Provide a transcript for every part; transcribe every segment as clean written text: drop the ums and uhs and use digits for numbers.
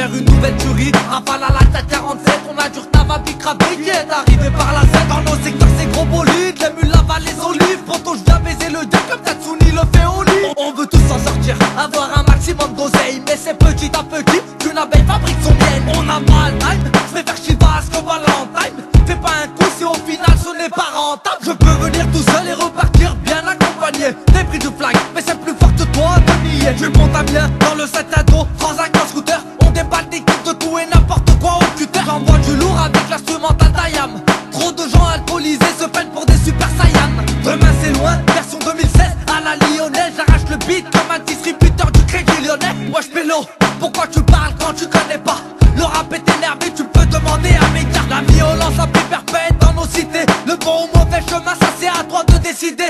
vers une nouvelle tuerie. Rafale à la tête 47, on a du retard à bicraver qui est arrivé par la scène. Dans nos secteurs c'est gros bolide, les mules avalent les olives. Pourtant je viens baiser le diable comme Tatsuni le fait au lit. On veut tous s'en sortir, avoir un maximum d'oseille, mais c'est petit à petit qu'une abeille fabrique son miel. On n'a pas le time, je vais faire Chivas que Valentine. Fais pas un coup si au final ce n'est pas rentable. Je peux venir tout seul et repartir bien accompagné. T'es pris du flag, mais c'est plus fort que toi de nier. Tu montes à bien dans le 7 à dos, Transac en scooter. On déballe des kits de tout et n'importe quoi au cutter. J'envoie du lourd avec l'instrumental d'Ayam. Trop de gens alcoolisés se prennent pour des super saiyans. Demain c'est loin, version 2016 à la lyonnaise. J'arrache le beat comme un distributeur du crédit lyonnais. Wesh pélo, pourquoi tu parles quand tu connais pas? Le rap est énervé, tu peux demander à mes gars. La violence a pris perpète dans nos cités. Le bon ou mauvais chemin, ça c'est à toi de décider.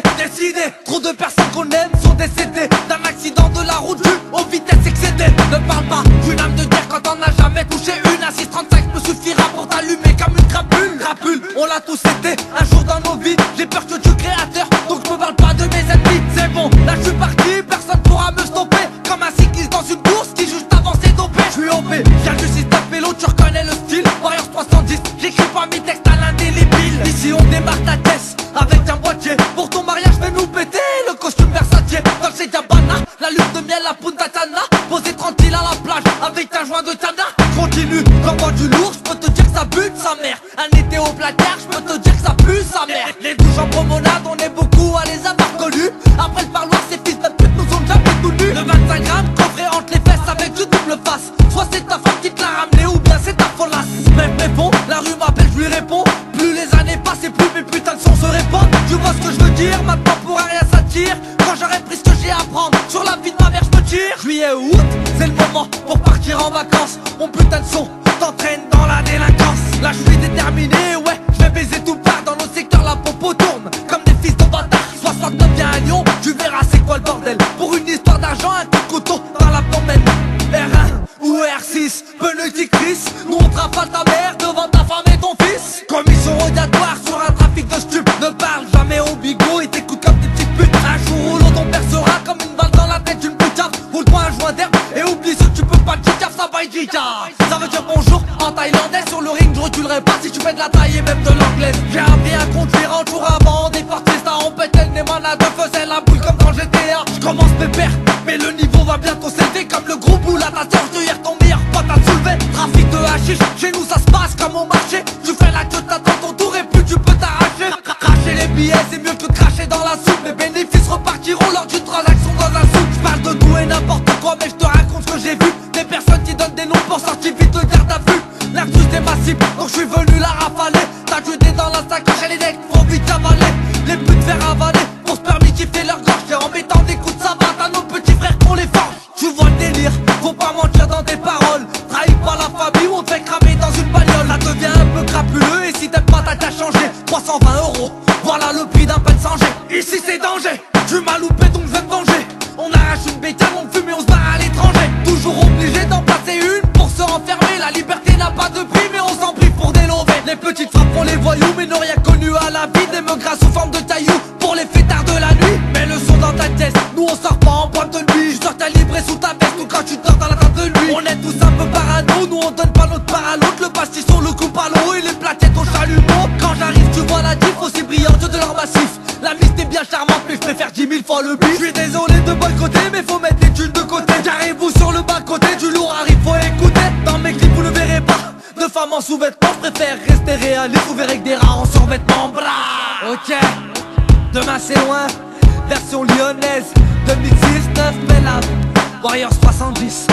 Trop de personnes qu'on aime sont décédées d'un accident de la route dû aux vitesses excédées. Ne parle pas d'une âme de guerre quand on n'a jamais touché une. Assise 35 me suffira pour t'allumer comme une crapule. On l'a tous été un jour dans nos vies. J'ai peur que du créateur, donc je me parle pas de mes ennemis. C'est bon, là je suis parti, personne pourra me stopper. Comme un cycliste dans une course qui juste avant s'est dopé. Je suis OP, viens du système vélo, tu reconnais le style. Warriors 310, j'écris pas mes textes à l'indélébile. Ici on démarre ta caisse avec un boîtier. Pour ton mariage je vais nous péter le costume Versace. Dans le Gabbana, la lune de miel, la Punta Cana. Posé tranquille à la plage avec un joint de Tana. Continue, j'envoie du lourd, je peux te dire que ça bute sa mère. Un été au placard, je peux te dire que ça pue sa mère. Les douches en promenade, on est beaucoup à les avoir connus. Après le parloir, ces fils de pute nous ont jamais tout nus. Le 25 grammes, coffré entre les fesses avec du double face. Soit c'est ta femme qui te l'a ramené ou bien c'est ta folasse. Même répond, la rue m'appelle, je lui réponds. Plus les années passent et plus mes putains de sons se répandent. Tu vois ce que je veux dire, maintenant pour rien s'attire. Quand j'aurai pris ce que j'ai à prendre, sur la vie de ma mère je me tire. Juillet ou août, c'est le moment pour partir en vacances. Mon putain de son t'entraîne dans la délinquance. Là je suis déterminé, ouais, je vais baiser tout part. Dans nos secteurs la popo tourne comme des fils de bâtards. 69 viens à Lyon, tu verras c'est quoi le bordel. Pour une histoire d'argent, un coup de couteau dans la pommette. R1 ou R6, Benedictrice, nous on trafale ta mère devant ta femme et ton fils. Commission rogatoire sur un trafic de stup. Ne parle jamais au bigot et t'écoutes comme des petites putes. Un jour ou l'autre on percera comme une balle dans la tête d'une putain. Roule-toi un joint d'herbe et oublie ce que tu peux pas te dire, ça va être. Ça veut dire bonjour en thaïlandais. Sur le ring je reculerai pas si tu fais de la taille et même de l'anglaise. J'ai appris à conduire en jour avant des parties. Ça empête elle n'est malade, faisait la boule comme dans GTA. Je commence pépère, mais le niveau va bientôt s'élever. Comme le gros boule à ta sœur, je hier ton meilleur pote à soulever. Trafic de hashish, chez nous ça se passe comme au marché. Tu fais la queue, t'attends ton tour et plus tu peux t'arracher. Cracher les billets c'est mieux que de cracher dans la soupe. Les bénéfices repartiront lors d'une transaction dans un souk. Je parle de tout et n'importe quoi mais je te raconte ce que j'ai vu. Des personnes qui donnent des noms pour sortir vite de garde à vue. L'intrus est massif, donc je suis venu la rafaler. T'as jeté dans la sacoche et les necks trop vite avaler. Les putes faire avaler pour se permitifier leur gorge. Et en mettant des coups de savate à nos petits frères qu'on les forge. Tu vois le délire, faut pas mentir dans tes paroles. Trahis pas la famille ou on te fait cramer dans une bagnole. Ça devient un peu crapuleux et si t'aimes pas t'as qu'à changer. 320 €, voilà le prix d'un pain sans jet. Ici c'est danger, tu m'as loupé donc je vais me venger. On arrache une bécane, on fume et on se barre à l'étranger. Toujours obligé d'en passer une pour se renfermer. La liberté n'a pas de prix mais on s'en prive pour délover. Les petites frappes pour les voyous mais n'ont rien connu à la vie. Des meugras sous forme de tailloux pour les fêtards de la nuit. Mets le son dans ta tête, nous on sort pas en boîte de nuit. Je sors calibré sous ta veste ou quand tu dors dans la table de nuit. On est tous un peu parano, nous on donne pas notre part à l'autre. Le pastis sur le coupe à l'eau et les plaquettes au chalumeau. Quand j'arrive tu vois la diff aussi brillante de leur massif. La miste est bien charmante mais je préfère 10 000 fois le bif. Je suis désolé de boycotter mais faut mettre les thunes de côté. Carrez-vous sur le bas côté, du lourd arrive faut écouter. Dans mes clips vous ne verrez pas de femmes en sous-vêtements. Je préfère rester réaliste, vous verrez que des rats en survêtements. Bra. Ok, demain c'est loin, version lyonnaise 2006, 9 Warriors 70.